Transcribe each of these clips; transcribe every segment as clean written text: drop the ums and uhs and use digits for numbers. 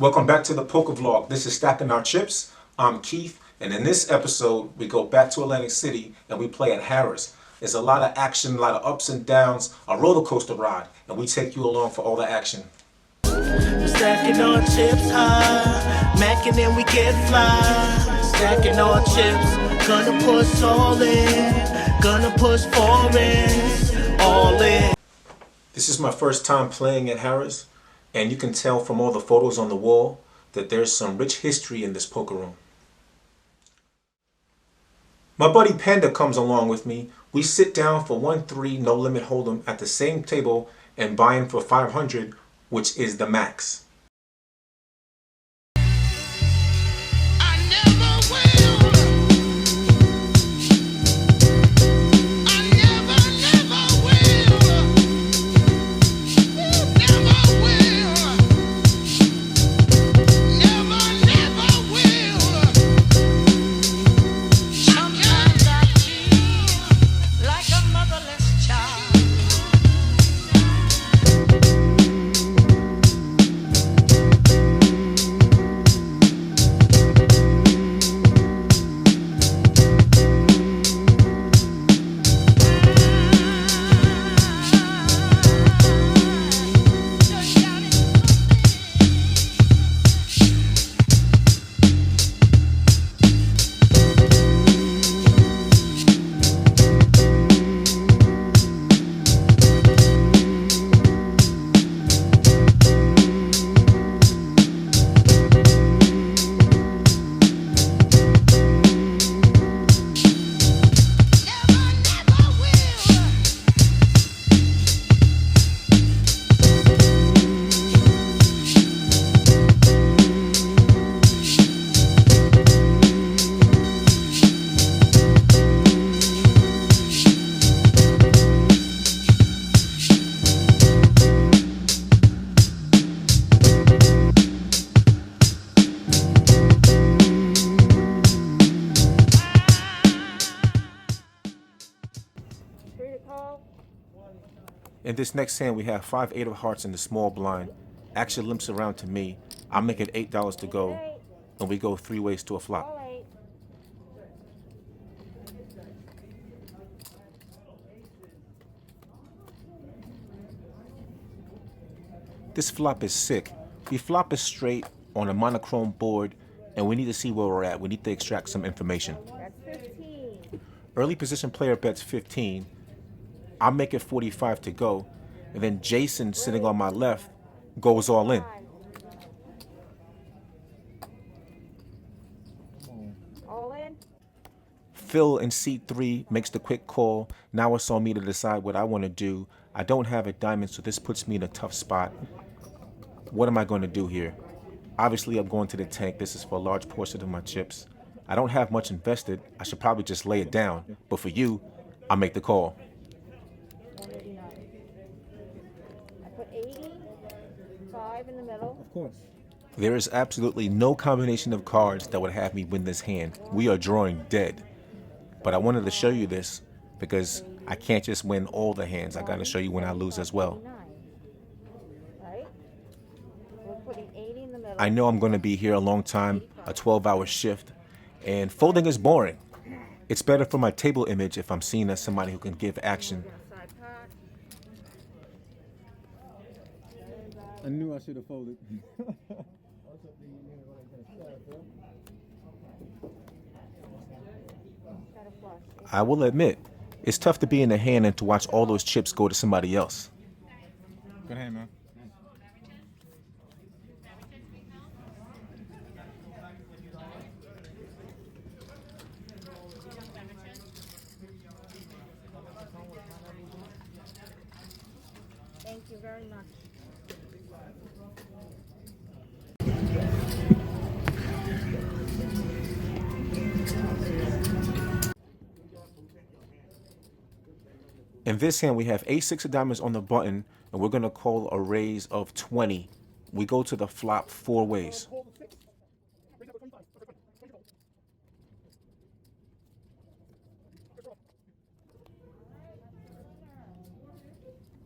Welcome back to the Poker Vlog. This is Stacking Our Chips. I'm Keith, and in this episode, we go back to Atlantic City and we play at Harrah's. There's a lot of action, a lot of ups and downs, a roller coaster ride, and we take you along for all the action. Stacking our chips high, macking and we get fly. Stacking our chips, gonna push all in, gonna push foreign, all in. This is my first time playing at Harrah's, and you can tell from all the photos on the wall that there's some rich history in this poker room. My buddy Panda comes along with me. We sit down for 1-3 no limit hold'em at the same table and buy in for 500, which is the max. In this next hand, we have 5-8 of hearts in the small blind. Action limps around to me. I make it $8 to go, and we go 3 ways to a flop. This flop is sick. We flop it straight on a monochrome board, and we need to see where we're at. We need to extract some information. That's 15. Early position player bets 15. I make it 45 to go, and then Jason, sitting on my left, goes all in. All in? Phil in seat 3 makes the quick call. Now it's on me to decide what I want to do. I don't have a diamond, so this puts me in a tough spot. What am I going to do here? Obviously, I'm going to the tank. This is for a large portion of my chips. I don't have much invested. I should probably just lay it down. But for you, I make the call. 189. I put 80, 5 in the middle. Of course. There is absolutely no combination of cards that would have me win this hand. We are drawing dead. But I wanted to show you this because I can't just win all the hands. I got to show you when I lose as well. Right? We're putting 80 in the middle. I know I'm going to be here a long time, a 12-hour shift, and folding is boring. It's better for my table image if I'm seen as somebody who can give action. I knew I should have folded. I will admit, it's tough to be in the hand and to watch all those chips go to somebody else. Good hand, man. Thank you very much. In this hand, we have A6 of diamonds on the button, and we're going to call a raise of 20. We go to the flop 4 ways.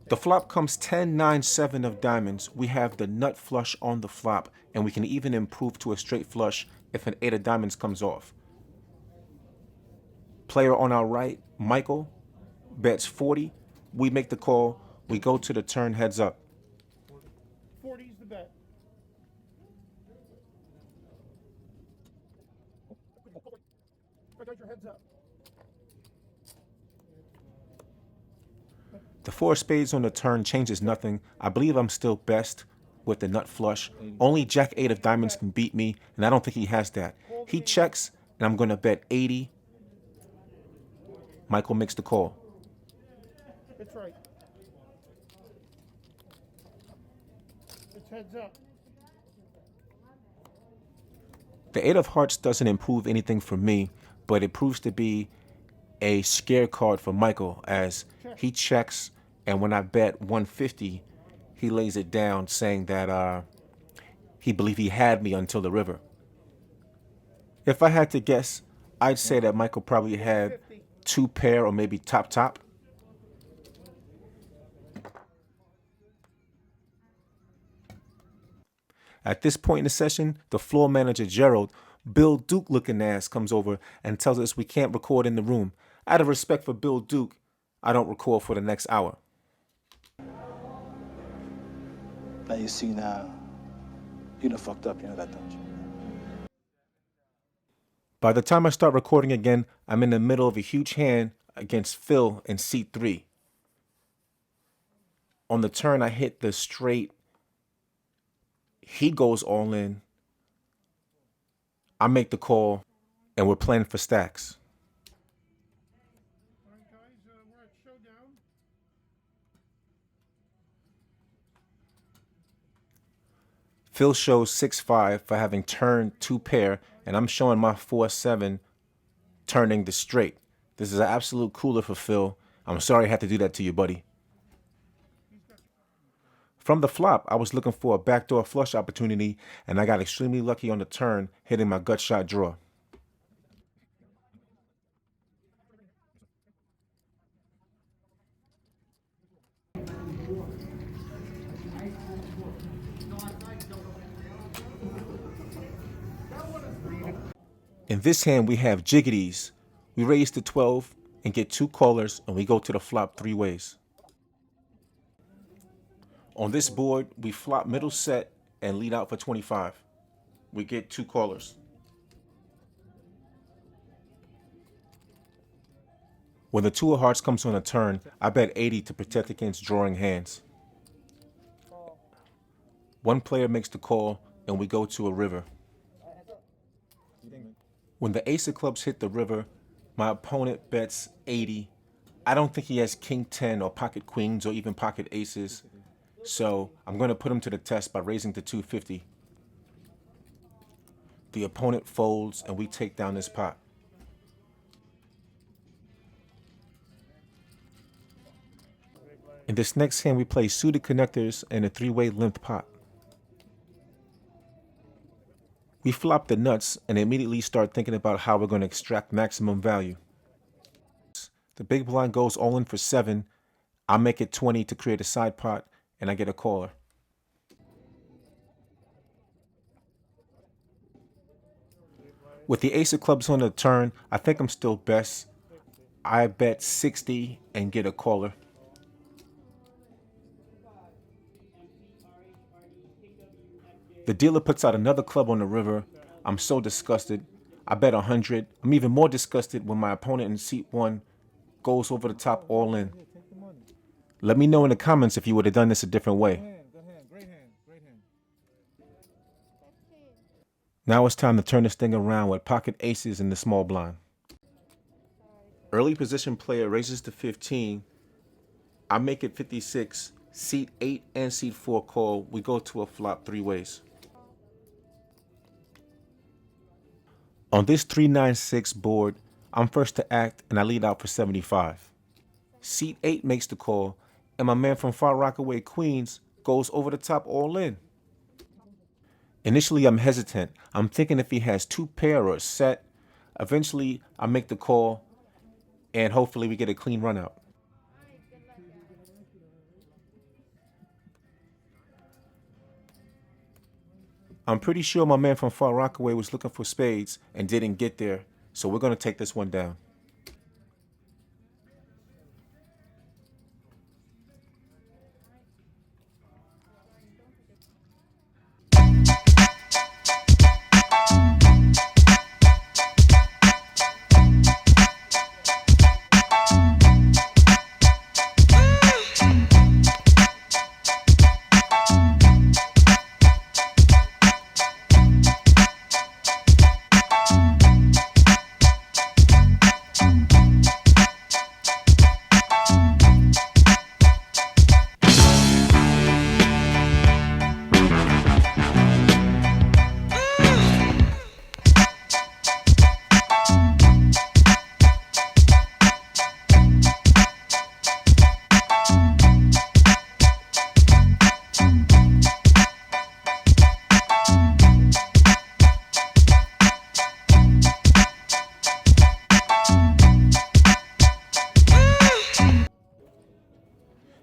The flop comes 10, 9, 7 of diamonds. We have the nut flush on the flop, and we can even improve to a straight flush if an 8 of diamonds comes off. Player on our right, Michael, bets 40. We make the call. We go to the turn heads up. 40 is the bet. Got your heads up. The 4 of spades on the turn changes nothing. I believe I'm still best with the nut flush. Only Jack 8 of diamonds can beat me, and I don't think he has that. He checks, and I'm going to bet 80. Michael makes the call. That's right. It's heads up. The 8 of hearts doesn't improve anything for me, but it proves to be a scare card for Michael as he checks, and when I bet 150, he lays it down saying that he believed he had me until the river. If I had to guess, I'd say that Michael probably had 2 pair or maybe top. At this point in the session, the floor manager, Gerald, Bill Duke looking ass, comes over and tells us we can't record in the room. Out of respect for Bill Duke, I don't record for the next hour. Now you see now, you done fucked up, you know that, don't you? By the time I start recording again, I'm in the middle of a huge hand against Phil in seat 3. On the turn, I hit the straight. He goes all in. I make the call, and we're playing for stacks. All right, guys, we're at showdown. Phil shows 6-5 for having turned 2 pair, and I'm showing my 4-7 turning the straight. This is an absolute cooler for Phil. I'm sorry I had to do that to you, buddy. From the flop, I was looking for a backdoor flush opportunity, and I got extremely lucky on the turn, hitting my gut shot draw. In this hand, we have jiggities. We raise to 12 and get 2 callers, and we go to the flop 3 ways. On this board, we flop middle set and lead out for 25. We get 2 callers. When the 2 of hearts comes on a turn, I bet 80 to protect against drawing hands. One player makes the call, and we go to a river. When the ace of clubs hit the river, my opponent bets 80. I don't think he has king 10 or pocket queens or even pocket aces. So I'm going to put him to the test by raising to 250. The opponent folds and we take down this pot. In this next hand, we play suited connectors and a 3-way limp pot. We flop the nuts and immediately start thinking about how we're going to extract maximum value. The big blind goes all in for 7. I make it 20 to create a side pot, and I get a caller. With the ace of clubs on the turn, I think I'm still best. I bet 60 and get a caller. The dealer puts out another club on the river. I'm so disgusted. I bet 100. I'm even more disgusted when my opponent in seat 1 goes over the top all in. Let me know in the comments if you would have done this a different way. Great hand. Now it's time to turn this thing around with pocket aces in the small blind. Early position player raises to 15. I make it 56. Seat 8 and seat 4 call. We go to a flop 3 ways. On this 3-9-6 board, I'm first to act and I lead out for 75. Seat 8 makes the call, and my man from Far Rockaway, Queens, goes over the top all in. Initially, I'm hesitant. I'm thinking if he has 2 pair or a set. Eventually, I make the call, and hopefully we get a clean run out. I'm pretty sure my man from Far Rockaway was looking for spades and didn't get there, so we're going to take this one down.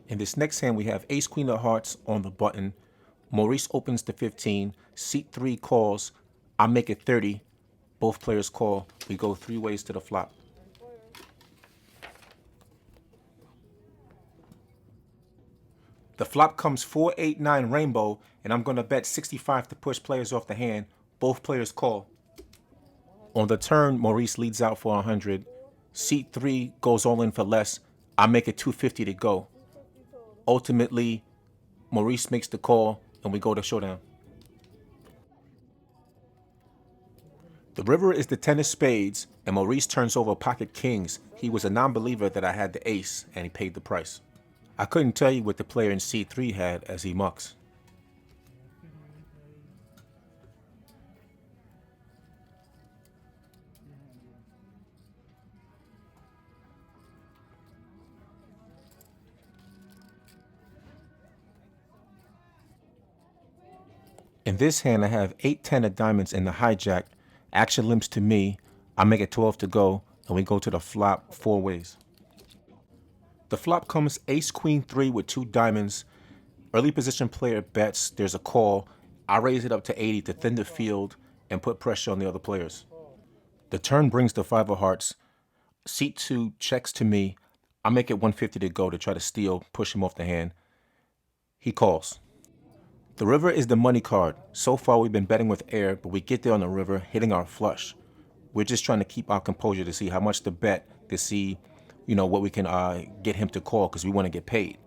In this next hand, we have ace queen of hearts on the button. Maurice opens to 15. Seat 3 calls. I make it 30. Both players call. We go 3 ways to the flop. The flop comes 4-8-9 rainbow, and I'm going to bet 65 to push players off the hand. Both players call. On the turn, Maurice leads out for 100. Seat 3 goes all in for less. I make it 250 to go. Ultimately, Maurice makes the call, and we go to showdown. The river is the 10 of spades, and Maurice turns over pocket kings. He was a non-believer that I had the ace, and he paid the price. I couldn't tell you what the player in C3 had as he mucks. In this hand, I have 8-10 of diamonds in the hijack. Action limps to me. I make it 12 to go, and we go to the flop 4 ways. The flop comes ace queen 3 with 2 diamonds. Early position player bets. There's a call. I raise it up to 80 to thin the field and put pressure on the other players. The turn brings the 5 of hearts. Seat 2 checks to me. I make it 150 to go to try to steal, push him off the hand. He calls. The river is the money card. So far we've been betting with air, but we get there on the river hitting our flush. We're just trying to keep our composure to see how much to bet, to see, what we can get him to call, because we want to get paid.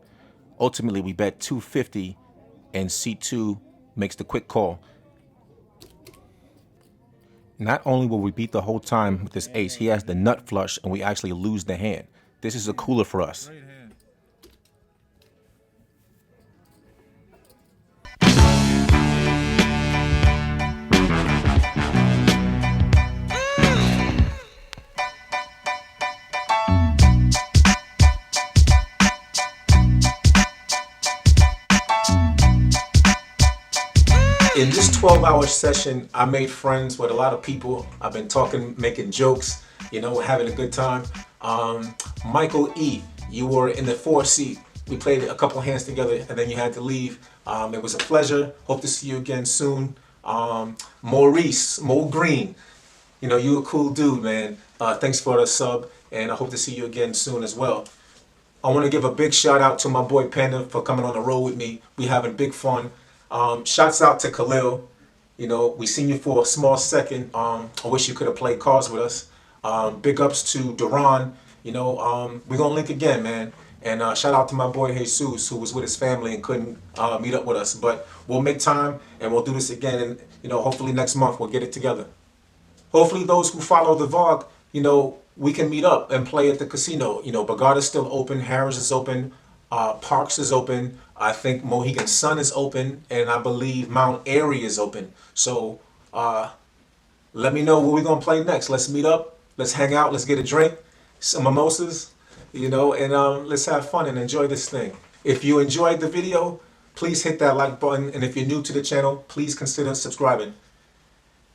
Ultimately, we bet 250, and C2 makes the quick call. Not only will we beat the whole time with this ace, he has the nut flush, and we actually lose the hand. This is a cooler for us. In this 12-hour session, I made friends with a lot of people. I've been talking, making jokes, having a good time. Michael E., you were in the 4 seat. We played a couple hands together, and then you had to leave. It was a pleasure. Hope to see you again soon. Maurice, Mo Green, you a cool dude, man. Thanks for the sub, and I hope to see you again soon as well. I want to give a big shout out to my boy Panda for coming on the road with me. We having big fun. Shouts out to Khalil. We seen you for a small second. I wish you could have played cards with us. Big ups to Duran. We're gonna link again, man. And shout out to my boy Jesus, who was with his family and couldn't meet up with us. But we'll make time and we'll do this again. And hopefully next month we'll get it together. Hopefully those who follow the vlog, we can meet up and play at the casino. Bagada's still open. Harrah's is open. Parks is open. I think Mohegan Sun is open, and I believe Mount Airy is open. So let me know where we're gonna play next. Let's meet up. Let's hang out. Let's get a drink, some mimosas, and let's have fun and enjoy this thing. If you enjoyed the video, please hit that like button, and if you're new to the channel, please consider subscribing.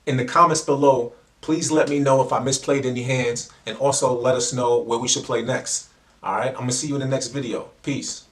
In the comments below, please let me know if I misplayed any hands, and also let us know where we should play next. All right, I'm gonna see you in the next video. Peace.